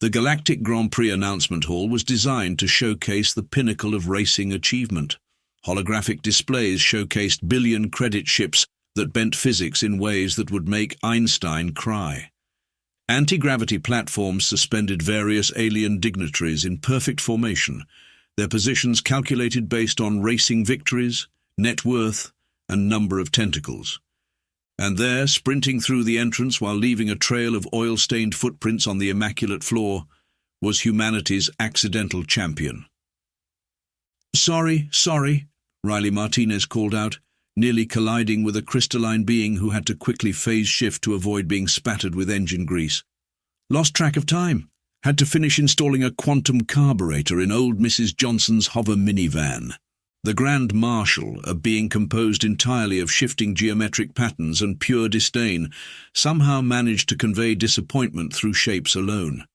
The Galactic Grand Prix announcement hall was designed to showcase the pinnacle of racing achievement. Holographic displays showcased billion-credit ships that bent physics in ways that would make Einstein cry. Anti-gravity platforms suspended various alien dignitaries in perfect formation, their positions calculated based on racing victories, net worth, and number of tentacles. And there, sprinting through the entrance while leaving a trail of oil-stained footprints on the immaculate floor, was humanity's accidental champion. Sorry, Riley Martinez called out, nearly colliding with a crystalline being who had to quickly phase shift to avoid being spattered with engine grease. Lost track of time. Had to finish installing a quantum carburetor in old Mrs. Johnson's hover minivan. The Grand Marshal, a being composed entirely of shifting geometric patterns and pure disdain, somehow managed to convey disappointment through shapes alone.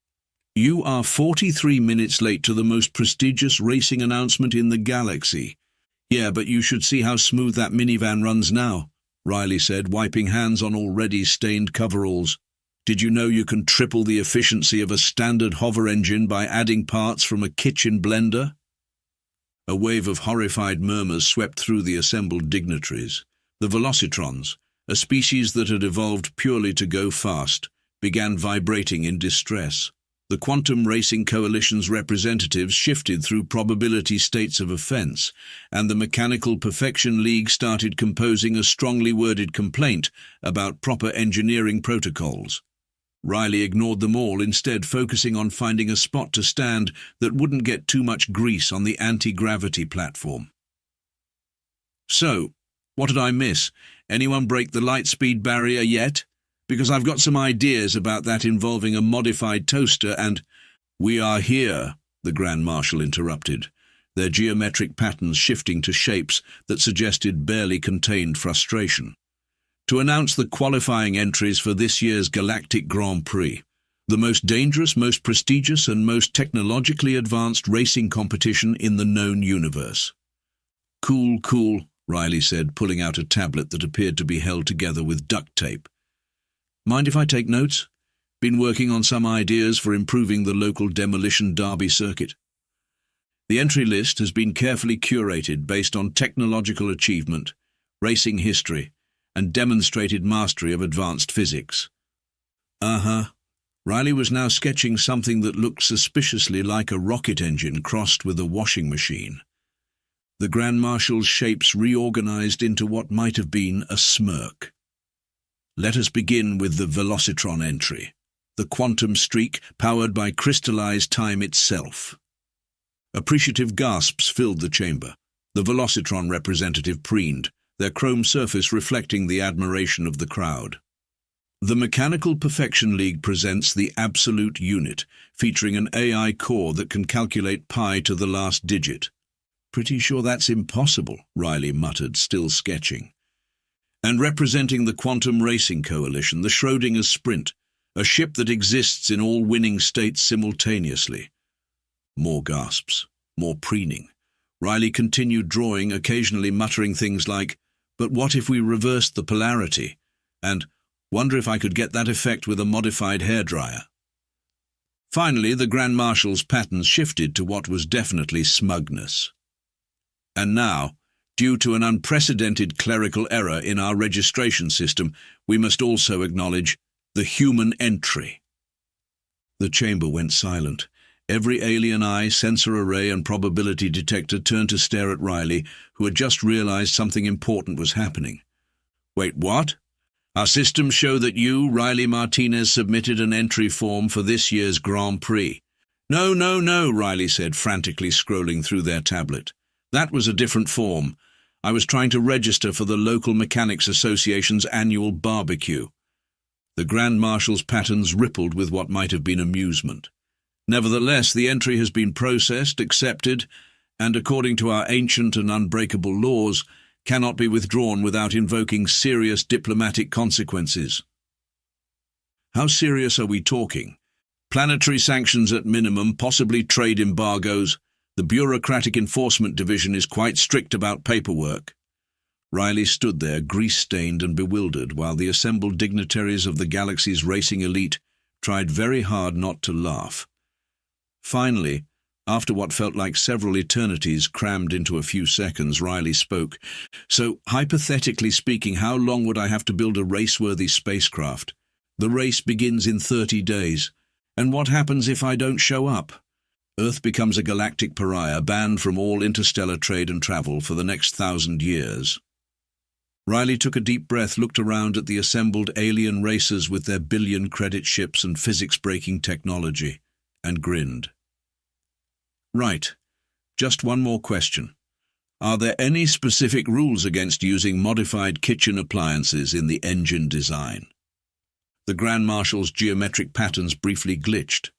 You are 43 minutes late to the most prestigious racing announcement in the galaxy. Yeah, but you should see how smooth that minivan runs now, Riley said, wiping hands on already stained coveralls. Did you know you can triple the efficiency of a standard hover engine by adding parts from a kitchen blender? A wave of horrified murmurs swept through the assembled dignitaries. The velocitrons, a species that had evolved purely to go fast, began vibrating in distress. The Quantum Racing Coalition's representatives shifted through probability states of offense, and the Mechanical Perfection League started composing a strongly worded complaint about proper engineering protocols. Riley ignored them all, instead focusing on finding a spot to stand that wouldn't get too much grease on the anti-gravity platform. So, what did I miss? Anyone break the light speed barrier yet? Because I've got some ideas about that involving a modified toaster and— We are here, the Grand Marshal interrupted, their geometric patterns shifting to shapes that suggested barely contained frustration, to announce the qualifying entries for this year's Galactic Grand Prix, the most dangerous, most prestigious, and most technologically advanced racing competition in the known universe. Cool, Riley said, pulling out a tablet that appeared to be held together with duct tape. Mind if I take notes? Been working on some ideas for improving the local demolition derby circuit. The entry list has been carefully curated based on technological achievement, racing history, and demonstrated mastery of advanced physics. Riley was now sketching something that looked suspiciously like a rocket engine crossed with a washing machine. The Grand Marshal's shapes reorganized into what might have been a smirk. Let us begin with the velocitron entry, the quantum streak powered by crystallized time itself. Appreciative gasps filled the chamber. The velocitron representative preened, their chrome surface reflecting the admiration of the crowd. The Mechanical Perfection League presents the Absolute Unit, featuring an AI core that can calculate pi to the last digit. Pretty sure that's impossible, Riley muttered, still sketching. And representing the Quantum Racing Coalition, the Schrödinger's Sprint, a ship that exists in all winning states simultaneously. More gasps, more preening. Riley continued drawing, occasionally muttering things like, "But what if we reversed the polarity?" and "Wonder if I could get that effect with a modified hairdryer." Finally, the Grand Marshal's patterns shifted to what was definitely smugness. And now, due to an unprecedented clerical error in our registration system, we must also acknowledge the human entry. The chamber went silent. Every alien eye, sensor array, and probability detector turned to stare at Riley, who had just realized something important was happening. "Wait, what? Our systems show that you, Riley Martinez, submitted an entry form for this year's Grand Prix." No, Riley said, frantically scrolling through their tablet. "That was a different form. I was trying to register for the local Mechanics Association's annual barbecue." The Grand Marshal's patterns rippled with what might have been amusement. "Nevertheless, the entry has been processed, accepted, and according to our ancient and unbreakable laws, cannot be withdrawn without invoking serious diplomatic consequences." How serious are we talking? Planetary sanctions at minimum, possibly trade embargoes. The bureaucratic enforcement division is quite strict about paperwork. Riley stood there, grease-stained and bewildered, while the assembled dignitaries of the galaxy's racing elite tried very hard not to laugh. Finally, after what felt like several eternities crammed into a few seconds, Riley spoke. So, hypothetically speaking, how long would I have to build a race-worthy spacecraft? The race begins in 30 days. And what happens if I don't show up? Earth becomes a galactic pariah, banned from all interstellar trade and travel for the next 1,000 years. Riley took a deep breath, looked around at the assembled alien racers with their billion-credit ships and physics-breaking technology, and grinned. Right. Just one more question. Are there any specific rules against using modified kitchen appliances in the engine design? The Grand Marshal's geometric patterns briefly glitched.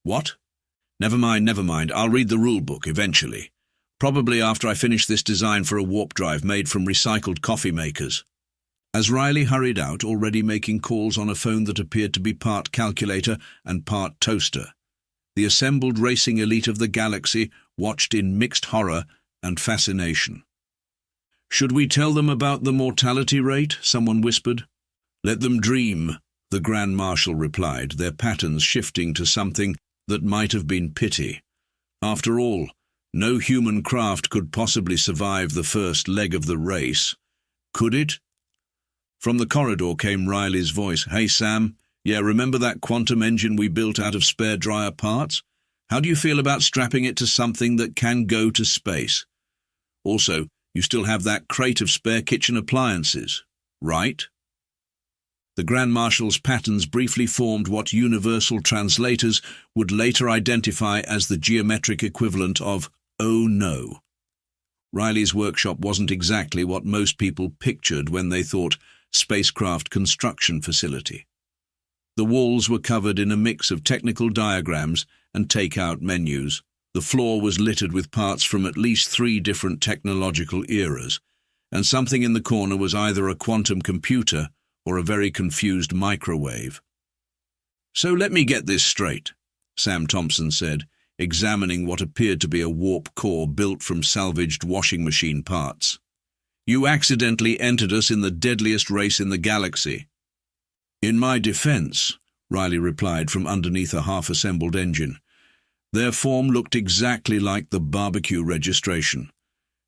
What? Never mind, I'll read the rule book eventually. Probably after I finish this design for a warp drive made from recycled coffee makers. As Riley hurried out, already making calls on a phone that appeared to be part calculator and part toaster, the assembled racing elite of the galaxy watched in mixed horror and fascination. Should we tell them about the mortality rate? Someone whispered. Let them dream, the Grand Marshal replied, their patterns shifting to something that might have been pity. After all, no human craft could possibly survive the first leg of the race. Could it? From the corridor came Riley's voice. Hey, Sam. Yeah, remember that quantum engine we built out of spare dryer parts? How do you feel about strapping it to something that can go to space? Also, you still have that crate of spare kitchen appliances, right? The Grand Marshal's patterns briefly formed what universal translators would later identify as the geometric equivalent of "oh no." Riley's workshop wasn't exactly what most people pictured when they thought spacecraft construction facility. The walls were covered in a mix of technical diagrams and take-out menus. The floor was littered with parts from at least 3 different technological eras, and something in the corner was either a quantum computer or a very confused microwave. So let me get this straight, Sam Thompson said, examining what appeared to be a warp core built from salvaged washing machine parts. You accidentally entered us in the deadliest race in the galaxy. In my defense, Riley replied from underneath a half-assembled engine. Their form looked exactly like the barbecue registration.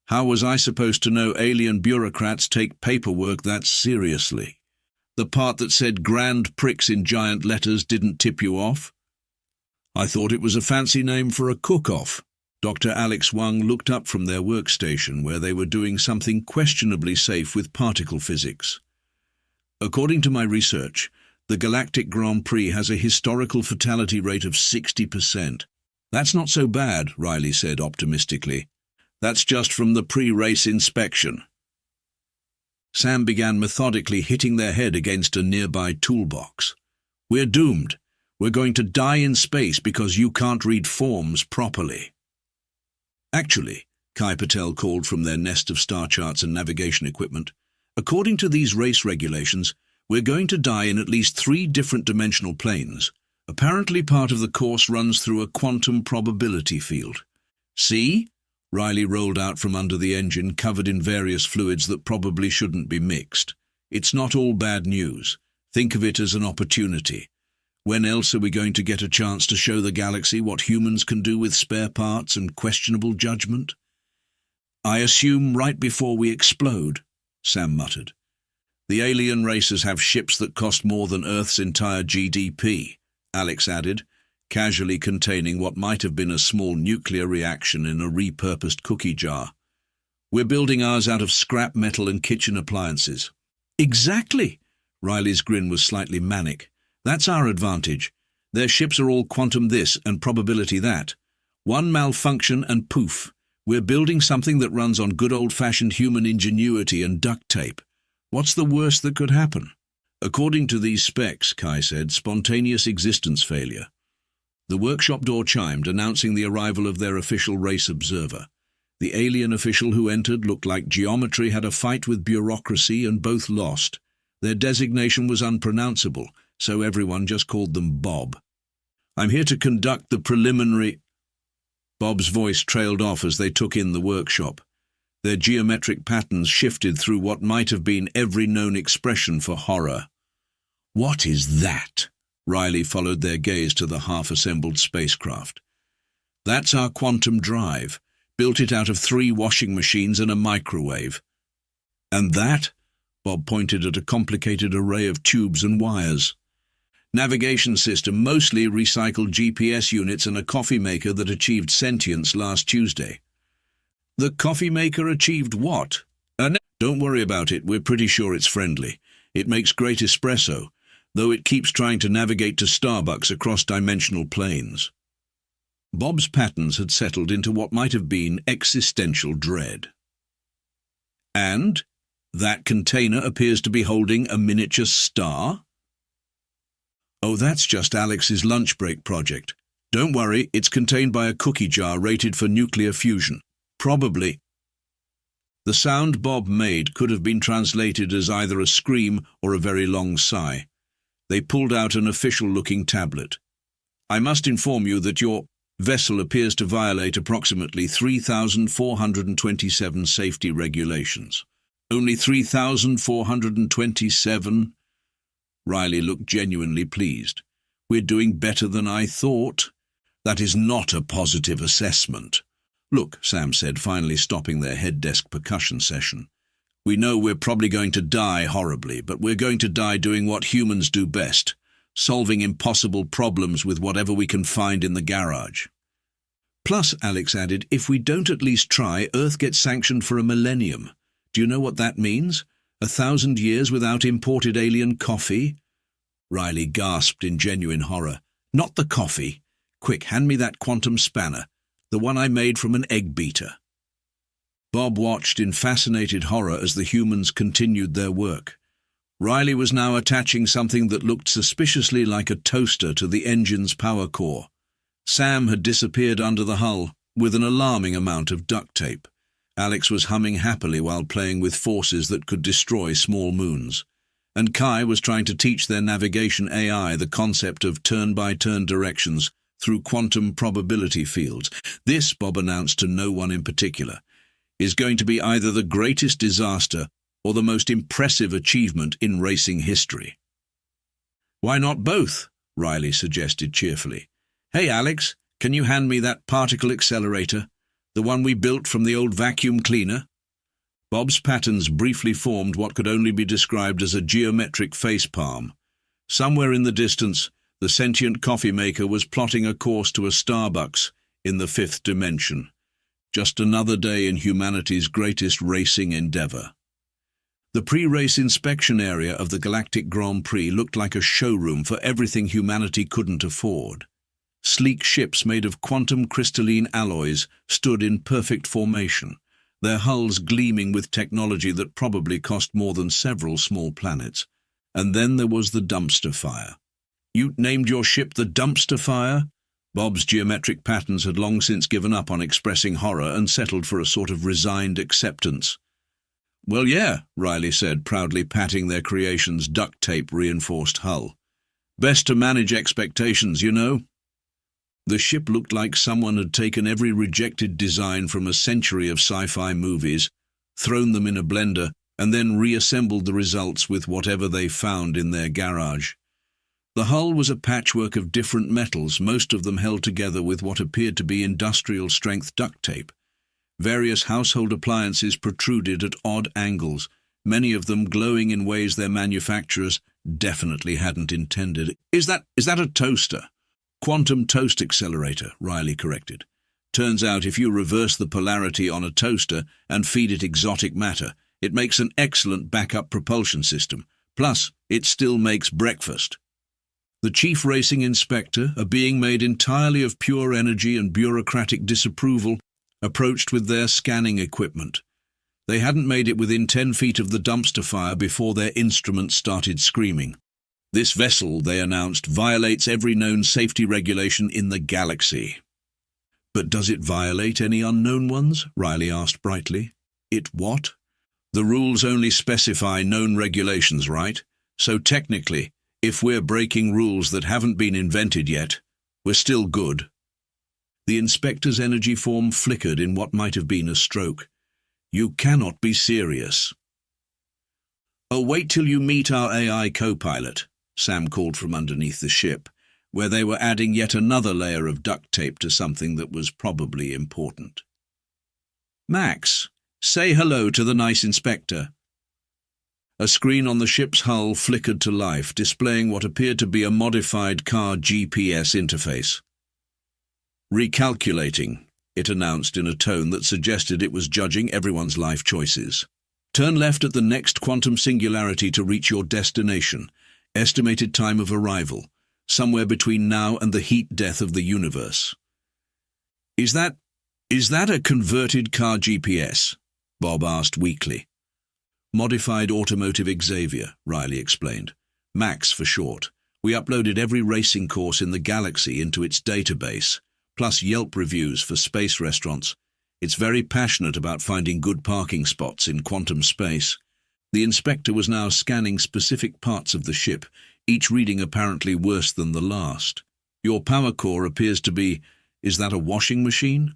How was I supposed to know alien bureaucrats take paperwork that seriously? The part that said "grand pricks" in giant letters didn't tip you off? I thought it was a fancy name for a cook-off. Dr. Alex Wang looked up from their workstation where they were doing something questionably safe with particle physics. According to my research, the Galactic Grand Prix has a historical fatality rate of 60%. That's not so bad, Riley said optimistically. That's just from the pre-race inspection. Sam began methodically hitting their head against a nearby toolbox. We're doomed. We're going to die in space because you can't read forms properly. Actually, Kai Patel called from their nest of star charts and navigation equipment, according to these race regulations, we're going to die in at least 3 different dimensional planes. Apparently part of the course runs through a quantum probability field. See? Riley rolled out from under the engine, covered in various fluids that probably shouldn't be mixed. It's not all bad news. Think of it as an opportunity. When else are we going to get a chance to show the galaxy what humans can do with spare parts and questionable judgment? I assume right before we explode, Sam muttered. The alien racers have ships that cost more than Earth's entire GDP, Alex added, casually containing what might have been a small nuclear reaction in a repurposed cookie jar. We're building ours out of scrap metal and kitchen appliances. Exactly! Riley's grin was slightly manic. That's our advantage. Their ships are all quantum this and probability that. One malfunction and poof, we're building something that runs on good old-fashioned human ingenuity and duct tape. What's the worst that could happen? According to these specs, Kai said, spontaneous existence failure. The workshop door chimed, announcing the arrival of their official race observer. The alien official who entered looked like geometry had a fight with bureaucracy and both lost. Their designation was unpronounceable, so everyone just called them Bob. I'm here to conduct the preliminary... Bob's voice trailed off as they took in the workshop. Their geometric patterns shifted through what might have been every known expression for horror. What is that? Riley followed their gaze to the half-assembled spacecraft. "That's our quantum drive. Built it out of 3 washing machines and a microwave." "And that?" Bob pointed at a complicated array of tubes and wires. "Navigation system, mostly recycled GPS units and a coffee maker that achieved sentience last Tuesday." "The coffee maker achieved what?" "Don't worry about it, we're pretty sure it's friendly. It makes great espresso, though it keeps trying to navigate to Starbucks across dimensional planes." Bob's patterns had settled into what might have been existential dread. "And that container appears to be holding a miniature star?" "Oh, that's just Alex's lunch break project. Don't worry, it's contained by a cookie jar rated for nuclear fusion. Probably." The sound Bob made could have been translated as either a scream or a very long sigh. They pulled out an official-looking tablet. "I must inform you that your vessel appears to violate approximately 3,427 safety regulations." "Only 3,427? Riley looked genuinely pleased. "We're doing better than I thought." "That is not a positive assessment." "Look," Sam said, finally stopping their head desk percussion session. "We know we're probably going to die horribly, but we're going to die doing what humans do best, solving impossible problems with whatever we can find in the garage." "Plus," Alex added, "if we don't at least try, Earth gets sanctioned for a millennium. Do you know what that means? 1,000 years without imported alien coffee?" Riley gasped in genuine horror. "Not the coffee. Quick, hand me that quantum spanner. The one I made from an egg beater." Bob watched in fascinated horror as the humans continued their work. Riley was now attaching something that looked suspiciously like a toaster to the engine's power core. Sam had disappeared under the hull, with an alarming amount of duct tape. Alex was humming happily while playing with forces that could destroy small moons. And Kai was trying to teach their navigation AI the concept of turn-by-turn directions through quantum probability fields. "This," Bob announced to no one in particular, "is going to be either the greatest disaster or the most impressive achievement in racing history." "Why not both?" Riley suggested cheerfully. "Hey, Alex, can you hand me that particle accelerator? The one we built from the old vacuum cleaner?" Bob's patterns briefly formed what could only be described as a geometric facepalm. Somewhere in the distance, the sentient coffee maker was plotting a course to a Starbucks in the 5th dimension. Just another day in humanity's greatest racing endeavor. The pre-race inspection area of the Galactic Grand Prix looked like a showroom for everything humanity couldn't afford. Sleek ships made of quantum crystalline alloys stood in perfect formation, their hulls gleaming with technology that probably cost more than several small planets. And then there was the dumpster fire. "You named your ship the Dumpster Fire?" Bob's geometric patterns had long since given up on expressing horror and settled for a sort of resigned acceptance. "Well, yeah," Riley said, proudly patting their creation's duct tape-reinforced hull. "Best to manage expectations, you know." The ship looked like someone had taken every rejected design from a century of sci-fi movies, thrown them in a blender, and then reassembled the results with whatever they found in their garage. The hull was a patchwork of different metals, most of them held together with what appeared to be industrial-strength duct tape. Various household appliances protruded at odd angles, many of them glowing in ways their manufacturers definitely hadn't intended. Is that a toaster?" "Quantum toast accelerator," Riley corrected. "Turns out if you reverse the polarity on a toaster and feed it exotic matter, it makes an excellent backup propulsion system. Plus, it still makes breakfast." The chief racing inspector, a being made entirely of pure energy and bureaucratic disapproval, approached with their scanning equipment. They hadn't made it within 10 feet of the dumpster fire before their instruments started screaming. "This vessel," they announced, "violates every known safety regulation in the galaxy." "But does it violate any unknown ones?" Riley asked brightly. "It what?" "The rules only specify known regulations, right? So technically, if we're breaking rules that haven't been invented yet, we're still good." The inspector's energy form flickered in what might have been a stroke. "You cannot be serious." "Oh, wait till you meet our AI co-pilot. Sam called from underneath the ship, where they were adding yet another layer of duct tape to something that was probably important. "Max, say hello to the nice inspector." A screen on the ship's hull flickered to life, displaying what appeared to be a modified car GPS interface. "Recalculating," it announced in a tone that suggested it was judging everyone's life choices. "Turn left at the next quantum singularity to reach your destination. Estimated time of arrival, somewhere between now and the heat death of the universe." Is that a converted car GPS?" Bob asked weakly. "Modified Automotive Xavier," Riley explained. "Max for short. We uploaded every racing course in the galaxy into its database, plus Yelp reviews for space restaurants. It's very passionate about finding good parking spots in quantum space." The inspector was now scanning specific parts of the ship, each reading apparently worse than the last. "Your power core appears to be... Is that a washing machine?"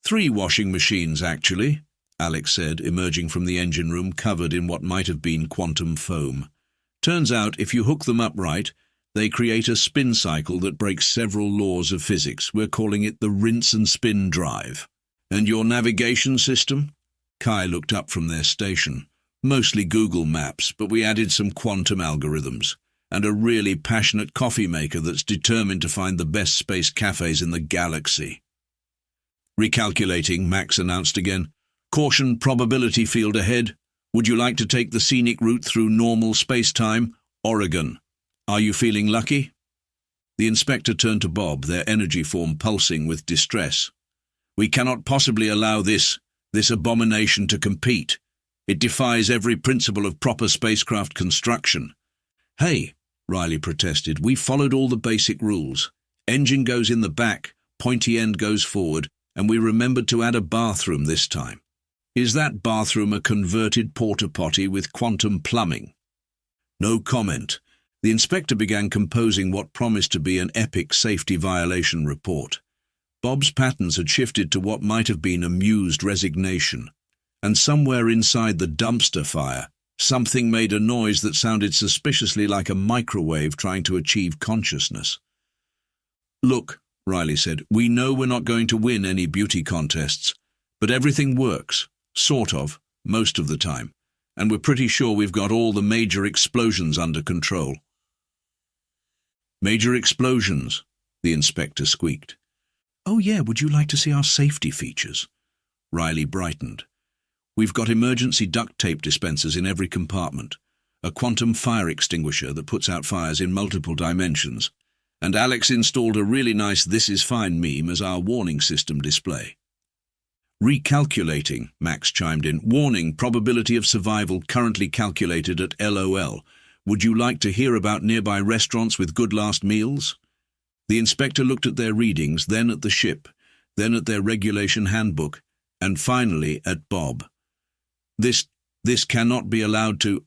"3 washing machines, actually," Alex said, emerging from the engine room covered in what might have been quantum foam. "Turns out, if you hook them up right, they create a spin cycle that breaks several laws of physics. We're calling it the rinse and spin drive." "And your navigation system?" Kai looked up from their station. "Mostly Google Maps, but we added some quantum algorithms, and a really passionate coffee maker that's determined to find the best space cafes in the galaxy." "Recalculating," Max announced again. "Caution probability field ahead. Would you like to take the scenic route through normal space-time? Oregon. Are you feeling lucky?" The inspector turned to Bob, their energy form pulsing with distress. "We cannot possibly allow this abomination to compete. It defies every principle of proper spacecraft construction." "Hey," Riley protested, "we followed all the basic rules. Engine goes in the back, pointy end goes forward, and we remembered to add a bathroom this time." "Is that bathroom a converted porta-potty with quantum plumbing?" No comment. The inspector began composing what promised to be an epic safety violation report. Bob's patterns had shifted to what might have been amused resignation. And somewhere inside the dumpster fire, something made a noise that sounded suspiciously like a microwave trying to achieve consciousness. "Look," Riley said, "we know we're not going to win any beauty contests, but everything works. Sort of, most of the time, and we're pretty sure we've got all the major explosions under control." "Major explosions?" the inspector squeaked. "Oh yeah, would you like to see our safety features?" Riley brightened. "We've got emergency duct tape dispensers in every compartment, a quantum fire extinguisher that puts out fires in multiple dimensions, and Alex installed a really nice 'This is fine' meme as our warning system display." "Recalculating," Max chimed in. "Warning, probability of survival currently calculated at LOL. Would you like to hear about nearby restaurants with good last meals?" The inspector looked at their readings, then at the ship, then at their regulation handbook, and finally at Bob. This cannot be allowed to..."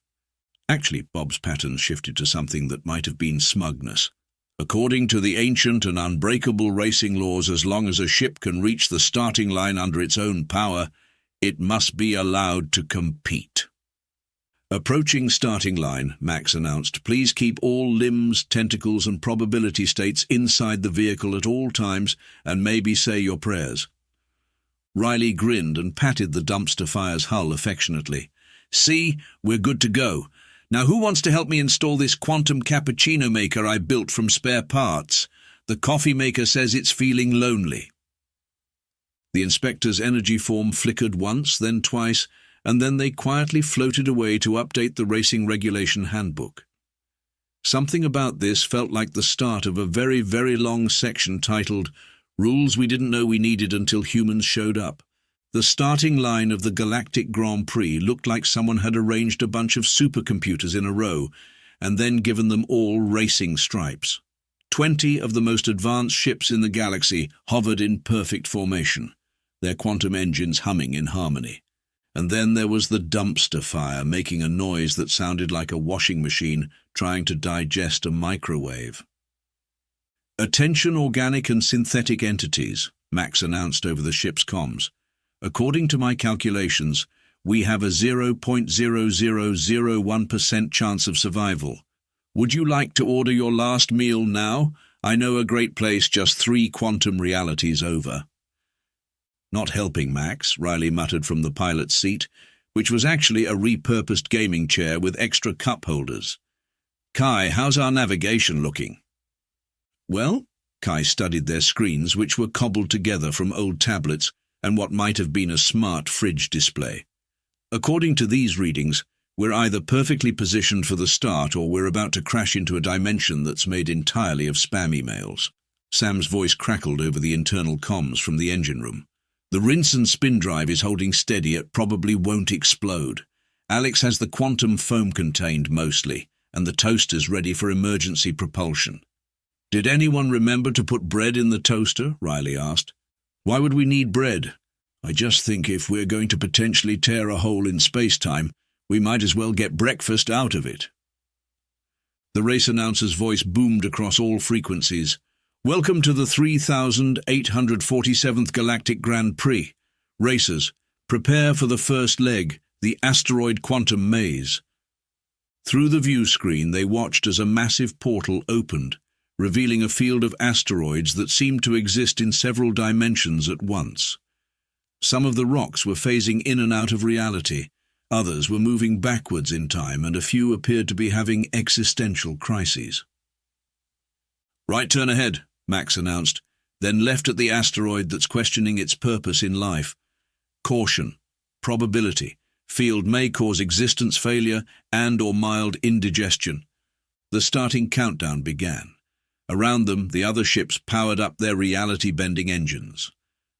Actually, Bob's patterns shifted to something that might have been smugness. "According to the ancient and unbreakable racing laws, as long as a ship can reach the starting line under its own power, it must be allowed to compete." "Approaching starting line," Max announced. "Please keep all limbs, tentacles and probability states inside the vehicle at all times, and maybe say your prayers." Riley grinned and patted the dumpster fire's hull affectionately. "See, we're good to go. Now who wants to help me install this quantum cappuccino maker I built from spare parts? The coffee maker says it's feeling lonely." The inspector's energy form flickered once, then twice, and then they quietly floated away to update the racing regulation handbook. Something about this felt like the start of a very, very long section titled "Rules We Didn't Know We Needed Until Humans Showed Up." The starting line of the Galactic Grand Prix looked like someone had arranged a bunch of supercomputers in a row and then given them all racing stripes. 20 of the most advanced ships in the galaxy hovered in perfect formation, their quantum engines humming in harmony. And then there was the dumpster fire, making a noise that sounded like a washing machine trying to digest a microwave. "Attention organic and synthetic entities," Max announced over the ship's comms. "According to my calculations, we have a 0.0001% chance of survival. Would you like to order your last meal now? I know a great place just 3 quantum realities over." "Not helping, Max," Riley muttered from the pilot's seat, which was actually a repurposed gaming chair with extra cup holders. "Kai, how's our navigation looking?" "Well," Kai studied their screens, which were cobbled together from old tablets and what might have been a smart fridge display. "According to these readings, we're either perfectly positioned for the start or we're about to crash into a dimension that's made entirely of spam emails." Sam's voice crackled over the internal comms from the engine room. "The rinse and spin drive is holding steady. It probably won't explode. Alex has the quantum foam contained mostly, and the toaster's ready for emergency propulsion." "Did anyone remember to put bread in the toaster?" Riley asked. "Why would we need bread? I just think if we're going to potentially tear a hole in space-time, we might as well get breakfast out of it." The race announcer's voice boomed across all frequencies. "Welcome to the 3847th Galactic Grand Prix. Racers, prepare for the first leg, the asteroid quantum maze." Through the view screen, they watched as a massive portal opened, revealing a field of asteroids that seemed to exist in several dimensions at once. Some of the rocks were phasing in and out of reality, others were moving backwards in time, and a few appeared to be having existential crises. "Right turn ahead," Max announced, then left at the asteroid that's questioning its purpose in life. "Caution. Probability. Field may cause existence failure and or mild indigestion." The starting countdown began. Around them, the other ships powered up their reality-bending engines.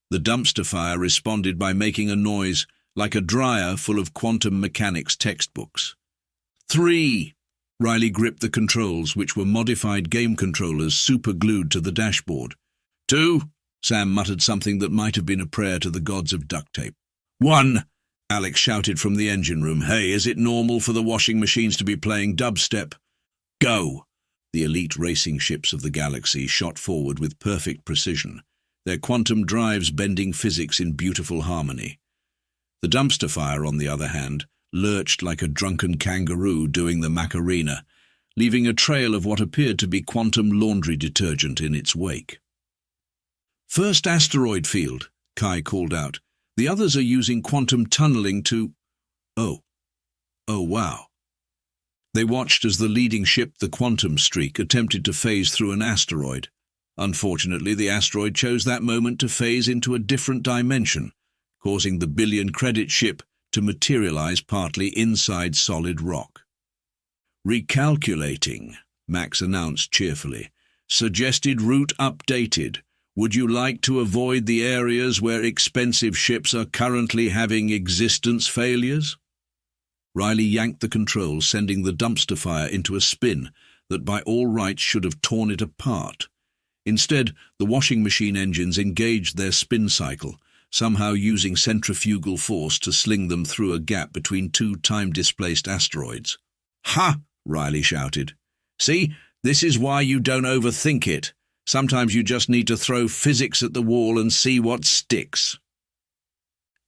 The dumpster fire responded by making a noise like a dryer full of quantum mechanics textbooks. 3! Riley gripped the controls, which were modified game controllers super-glued to the dashboard. 2! Sam muttered something that might have been a prayer to the gods of duct tape. 1! Alex shouted from the engine room. "Hey, is it normal for the washing machines to be playing dubstep?" "Go!" The elite racing ships of the galaxy shot forward with perfect precision, their quantum drives bending physics in beautiful harmony. The dumpster fire, on the other hand, lurched like a drunken kangaroo doing the Macarena, leaving a trail of what appeared to be quantum laundry detergent in its wake. "First asteroid field," Kai called out. "The others are using quantum tunneling to—" Oh, wow. They watched as the leading ship, the Quantum Streak, attempted to phase through an asteroid. Unfortunately, the asteroid chose that moment to phase into a different dimension, causing the billion-credit ship to materialize partly inside solid rock. "Recalculating," Max announced cheerfully. "Suggested route updated. Would you like to avoid the areas where expensive ships are currently having existence failures?" Riley yanked the controls, sending the dumpster fire into a spin that by all rights should have torn it apart. Instead, the washing machine engines engaged their spin cycle, somehow using centrifugal force to sling them through a gap between 2 time-displaced asteroids. "Ha!" Riley shouted. "See, this is why you don't overthink it. Sometimes you just need to throw physics at the wall and see what sticks."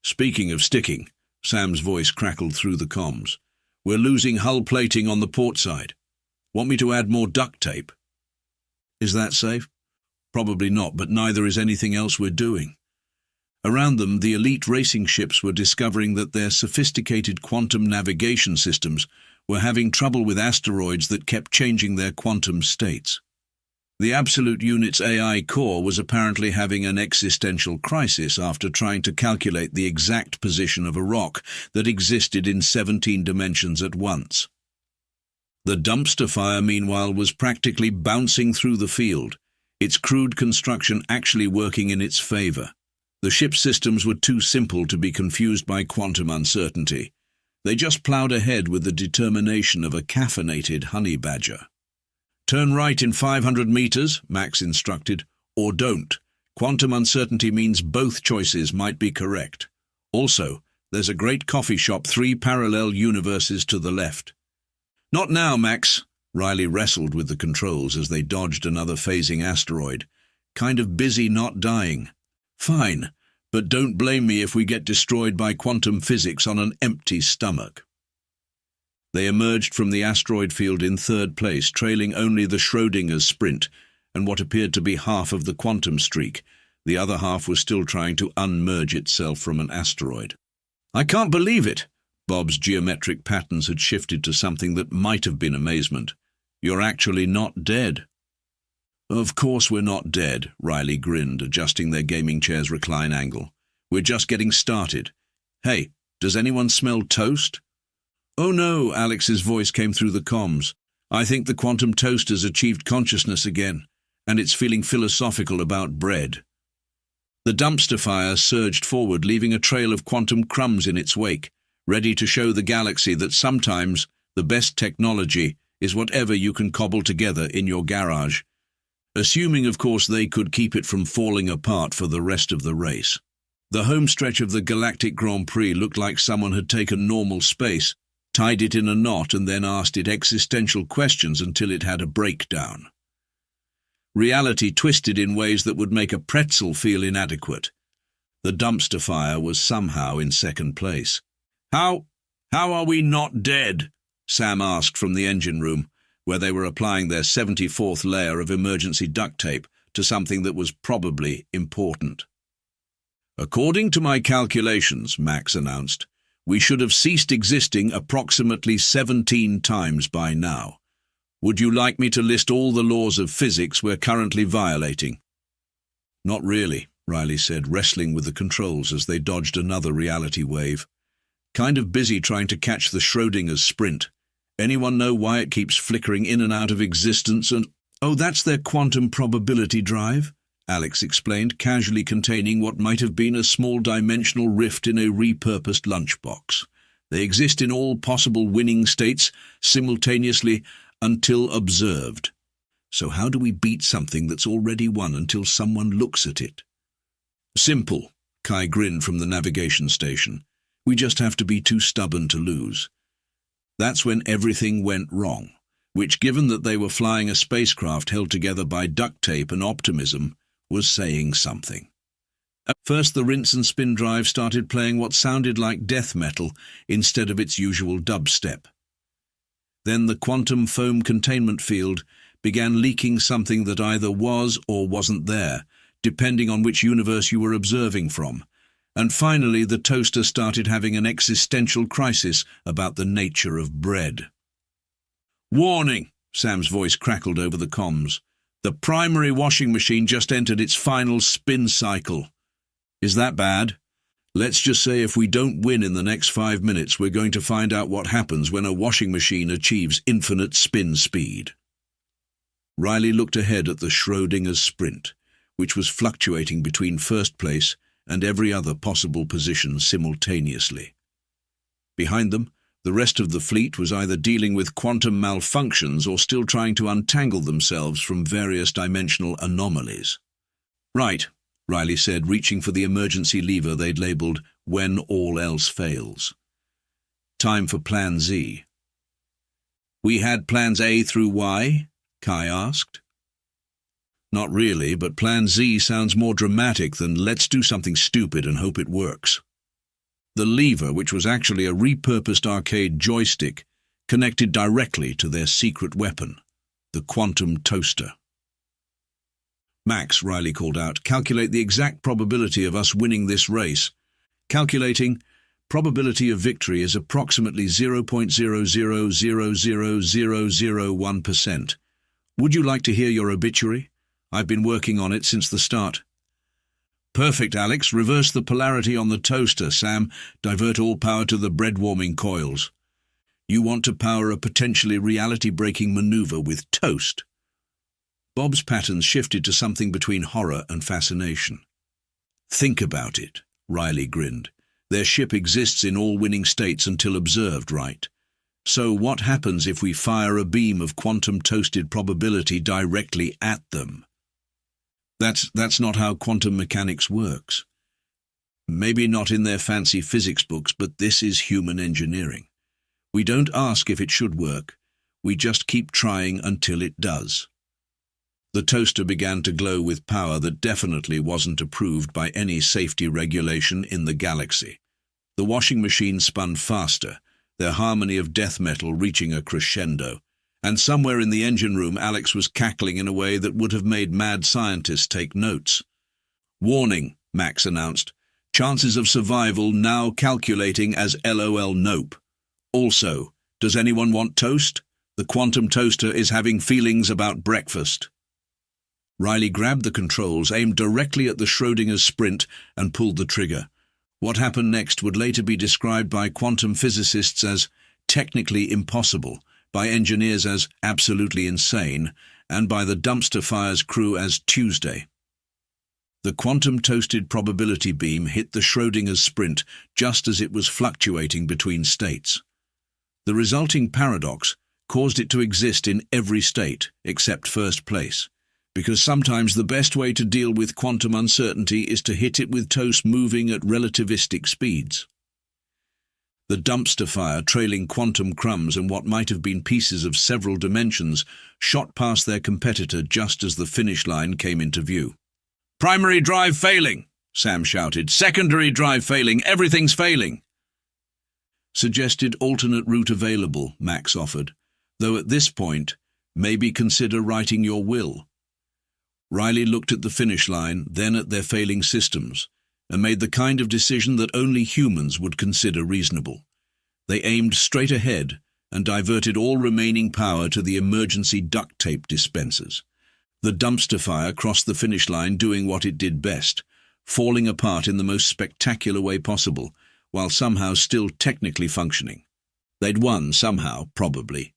"Speaking of sticking," Sam's voice crackled through the comms, "we're losing hull plating on the port side. Want me to add more duct tape?" "Is that safe?" "Probably not, but neither is anything else we're doing." Around them, the elite racing ships were discovering that their sophisticated quantum navigation systems were having trouble with asteroids that kept changing their quantum states. The Absolute Unit's AI core was apparently having an existential crisis after trying to calculate the exact position of a rock that existed in 17 dimensions at once. The dumpster fire, meanwhile, was practically bouncing through the field, its crude construction actually working in its favor. The ship's systems were too simple to be confused by quantum uncertainty. They just plowed ahead with the determination of a caffeinated honey badger. "Turn right in 500 meters, Max instructed, "or don't. Quantum uncertainty means both choices might be correct. Also, there's a great coffee shop 3 parallel universes to the left." "Not now, Max." Riley wrestled with the controls as they dodged another phasing asteroid. "Kind of busy not dying." "Fine, but don't blame me if we get destroyed by quantum physics on an empty stomach." They emerged from the asteroid field in third place, trailing only the Schrödinger's sprint and what appeared to be half of the quantum streak. The other half was still trying to unmerge itself from an asteroid. "I can't believe it!" Bob's geometric patterns had shifted to something that might have been amazement. "You're actually not dead." "Of course we're not dead," Riley grinned, adjusting their gaming chair's recline angle. "We're just getting started. Hey, does anyone smell toast?" "Oh no," Alex's voice came through the comms. "I think the quantum toast has achieved consciousness again, and it's feeling philosophical about bread." The dumpster fire surged forward, leaving a trail of quantum crumbs in its wake, ready to show the galaxy that sometimes the best technology is whatever you can cobble together in your garage. Assuming, of course, they could keep it from falling apart for the rest of the race. The home stretch of the Galactic Grand Prix looked like someone had taken normal space, tied it in a knot, and then asked it existential questions until it had a breakdown. Reality twisted in ways that would make a pretzel feel inadequate. The dumpster fire was somehow in second place. How are we not dead?" Sam asked from the engine room, where they were applying their 74th layer of emergency duct tape to something that was probably important. "According to my calculations," Max announced, "we should have ceased existing approximately 17 times by now. Would you like me to list all the laws of physics we're currently violating?" "Not really," Riley said, wrestling with the controls as they dodged another reality wave. "Kind of busy trying to catch the Schrödinger's sprint. Anyone know why it keeps flickering in and out of existence and—" "Oh, that's their quantum probability drive," Alex explained, casually containing what might have been a small dimensional rift in a repurposed lunchbox. "They exist in all possible winning states simultaneously until observed. So how do we beat something that's already won until someone looks at it?" "Simple," Kai grinned from the navigation station. "We just have to be too stubborn to lose." That's when everything went wrong, which, given that they were flying a spacecraft held together by duct tape and optimism, was saying something. At first, the rinse and spin drive started playing what sounded like death metal instead of its usual dubstep. Then the quantum foam containment field began leaking something that either was or wasn't there, depending on which universe you were observing from. And finally, the toaster started having an existential crisis about the nature of bread. "Warning!" Sam's voice crackled over the comms. "The primary washing machine just entered its final spin cycle." "Is that bad?" "Let's just say if we don't win in the next 5 minutes, we're going to find out what happens when a washing machine achieves infinite spin speed." Riley looked ahead at the Schrödinger's sprint, which was fluctuating between first place and every other possible position simultaneously. Behind them, the rest of the fleet was either dealing with quantum malfunctions or still trying to untangle themselves from various dimensional anomalies. "Right," Riley said, reaching for the emergency lever they'd labelled "When All Else Fails." "Time for Plan Z." "We had Plans A through Y?" Kai asked. "Not really, but Plan Z sounds more dramatic than let's do something stupid and hope it works." The lever, which was actually a repurposed arcade joystick, connected directly to their secret weapon, the quantum toaster. "Max," Riley called out, "calculate the exact probability of us winning this race." "Calculating. Probability of victory is approximately 0.0000001%. Would you like to hear your obituary? I've been working on it since the start." "Perfect, Alex. Reverse the polarity on the toaster, Sam. Divert all power to the bread-warming coils. You want to power a potentially reality-breaking maneuver with toast." Bob's patterns shifted to something between horror and fascination. "Think about it," Riley grinned. "Their ship exists in all winning states until observed, right? So what happens if we fire a beam of quantum-toasted probability directly at them? That's not how quantum mechanics works. Maybe not in their fancy physics books, but this is human engineering. We don't ask if it should work. We just keep trying until it does." The toaster began to glow with power that definitely wasn't approved by any safety regulation in the galaxy. The washing machine spun faster, their harmony of death metal reaching a crescendo. And somewhere in the engine room, Alex was cackling in a way that would have made mad scientists take notes. "Warning," Max announced. "Chances of survival now calculating as LOL nope. Also, does anyone want toast? The quantum toaster is having feelings about breakfast." Riley grabbed the controls, aimed directly at the Schrödinger's Sprint, and pulled the trigger. What happened next would later be described by quantum physicists as technically impossible, by engineers as absolutely insane, and by the dumpster fire's crew as Tuesday. The quantum-toasted probability beam hit the Schrödinger's Sprint just as it was fluctuating between states. The resulting paradox caused it to exist in every state except first place, because sometimes the best way to deal with quantum uncertainty is to hit it with toast moving at relativistic speeds. The dumpster fire, trailing quantum crumbs and what might have been pieces of several dimensions, shot past their competitor just as the finish line came into view. "Primary drive failing," Sam shouted. "Secondary drive failing. Everything's failing." "Suggested alternate route available," Max offered, "though at this point, maybe consider writing your will." Riley looked at the finish line, then at their failing systems, and made the kind of decision that only humans would consider reasonable. They aimed straight ahead and diverted all remaining power to the emergency duct tape dispensers. The dumpster fire crossed the finish line doing what it did best, falling apart in the most spectacular way possible, while somehow still technically functioning. They'd won somehow, probably,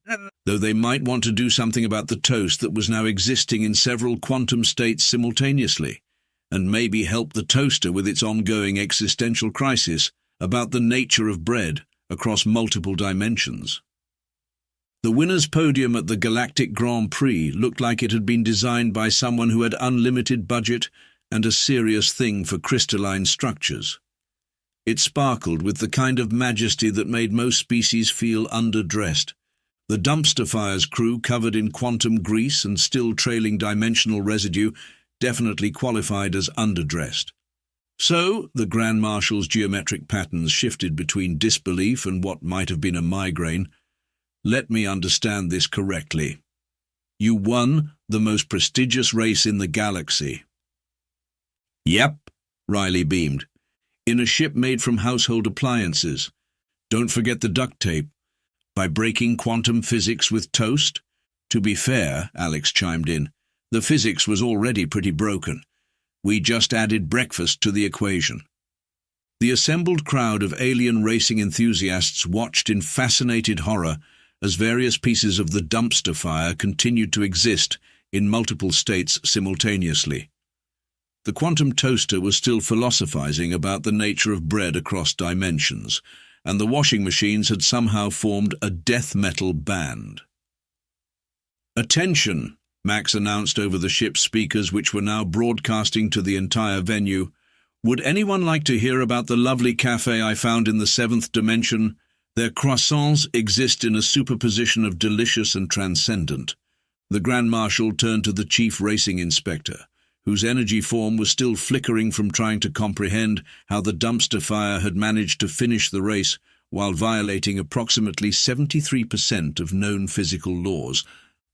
though they might want to do something about the toast that was now existing in several quantum states simultaneously, and maybe help the toaster with its ongoing existential crisis about the nature of bread across multiple dimensions. The winner's podium at the Galactic Grand Prix looked like it had been designed by someone who had unlimited budget and a serious thing for crystalline structures. It sparkled with the kind of majesty that made most species feel underdressed. The dumpster fire's crew, covered in quantum grease and still trailing dimensional residue, definitely qualified as underdressed. So, the Grand Marshal's geometric patterns shifted between disbelief and what might have been a migraine. "Let me understand this correctly. You won the most prestigious race in the galaxy." "Yep," Riley beamed. "In a ship made from household appliances. Don't forget the duct tape. By breaking quantum physics with toast?" "To be fair," Alex chimed in, "the physics was already pretty broken. We just added breakfast to the equation." The assembled crowd of alien racing enthusiasts watched in fascinated horror as various pieces of the dumpster fire continued to exist in multiple states simultaneously. The quantum toaster was still philosophizing about the nature of bread across dimensions, and the washing machines had somehow formed a death metal band. "Attention," Max announced over the ship's speakers, which were now broadcasting to the entire venue. "Would anyone like to hear about the lovely cafe I found in the seventh dimension? Their croissants exist in a superposition of delicious and transcendent." The Grand Marshal turned to the Chief Racing Inspector, whose energy form was still flickering from trying to comprehend how the dumpster fire had managed to finish the race while violating approximately 73% of known physical laws.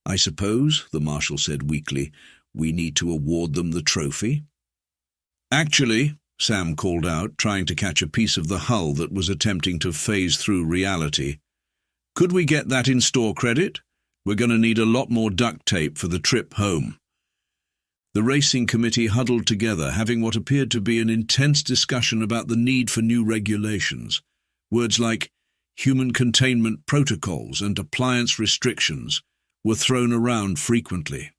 "I suppose," the Marshal said weakly, "we need to award them the trophy?" "Actually," Sam called out, trying to catch a piece of the hull that was attempting to phase through reality, "could we get that in store credit? We're going to need a lot more duct tape for the trip home." The racing committee huddled together, having what appeared to be an intense discussion about the need for new regulations. Words like human containment protocols and appliance restrictions were thrown around frequently.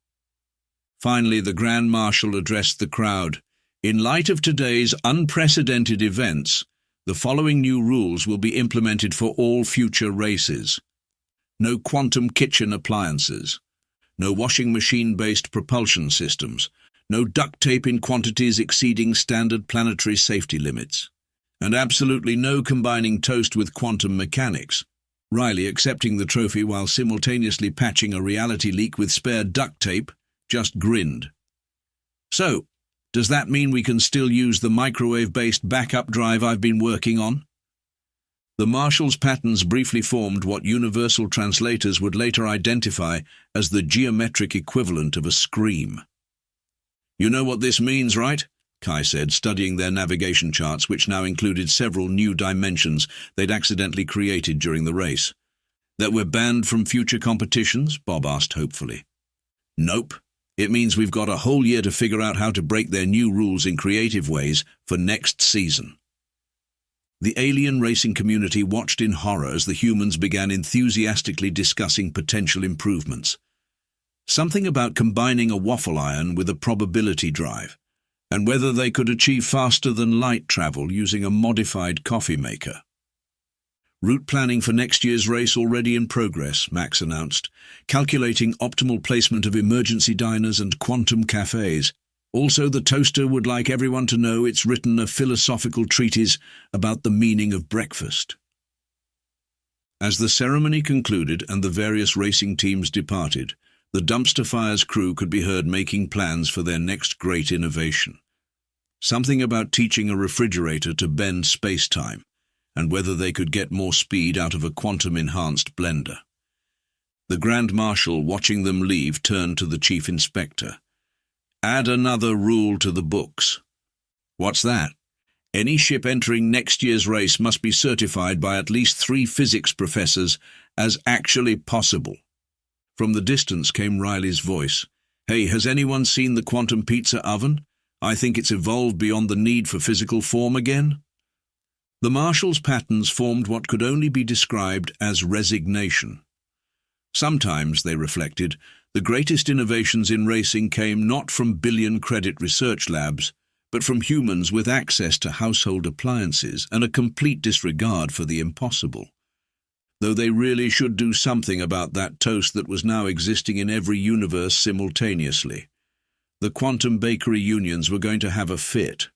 Finally, the Grand Marshal addressed the crowd. "In light of today's unprecedented events, the following new rules will be implemented for all future races. No quantum kitchen appliances. No washing machine-based propulsion systems. No duct tape in quantities exceeding standard planetary safety limits. And absolutely no combining toast with quantum mechanics." Riley, accepting the trophy while simultaneously patching a reality leak with spare duct tape, just grinned. "So, does that mean we can still use the microwave-based backup drive I've been working on?" The Marshall's patterns briefly formed what universal translators would later identify as the geometric equivalent of a scream. "You know what this means, right?" Kai said, studying their navigation charts, which now included several new dimensions they'd accidentally created during the race. "That we're banned from future competitions?" Bob asked hopefully. "Nope. It means we've got a whole year to figure out how to break their new rules in creative ways for next season." The alien racing community watched in horror as the humans began enthusiastically discussing potential improvements. Something about combining a waffle iron with a probability drive, and whether they could achieve faster-than-light travel using a modified coffee maker. "Route planning for next year's race already in progress," Max announced, "calculating optimal placement of emergency diners and quantum cafes. Also, the toaster would like everyone to know it's written a philosophical treatise about the meaning of breakfast." As the ceremony concluded and the various racing teams departed, the Dumpster Fire's crew could be heard making plans for their next great innovation. Something about teaching a refrigerator to bend space-time, and whether they could get more speed out of a quantum-enhanced blender. The Grand Marshal, watching them leave, turned to the Chief Inspector. "Add another rule to the books." "What's that?" "Any ship entering next year's race must be certified by at least 3 physics professors as actually possible." From the distance came Riley's voice. "Hey, has anyone seen the quantum pizza oven? I think it's evolved beyond the need for physical form again." The Marshall's patterns formed what could only be described as resignation. Sometimes, they reflected, the greatest innovations in racing came not from billion-credit research labs, but from humans with access to household appliances and a complete disregard for the impossible. Though they really should do something about that toast that was now existing in every universe simultaneously. The quantum bakery unions were going to have a fit.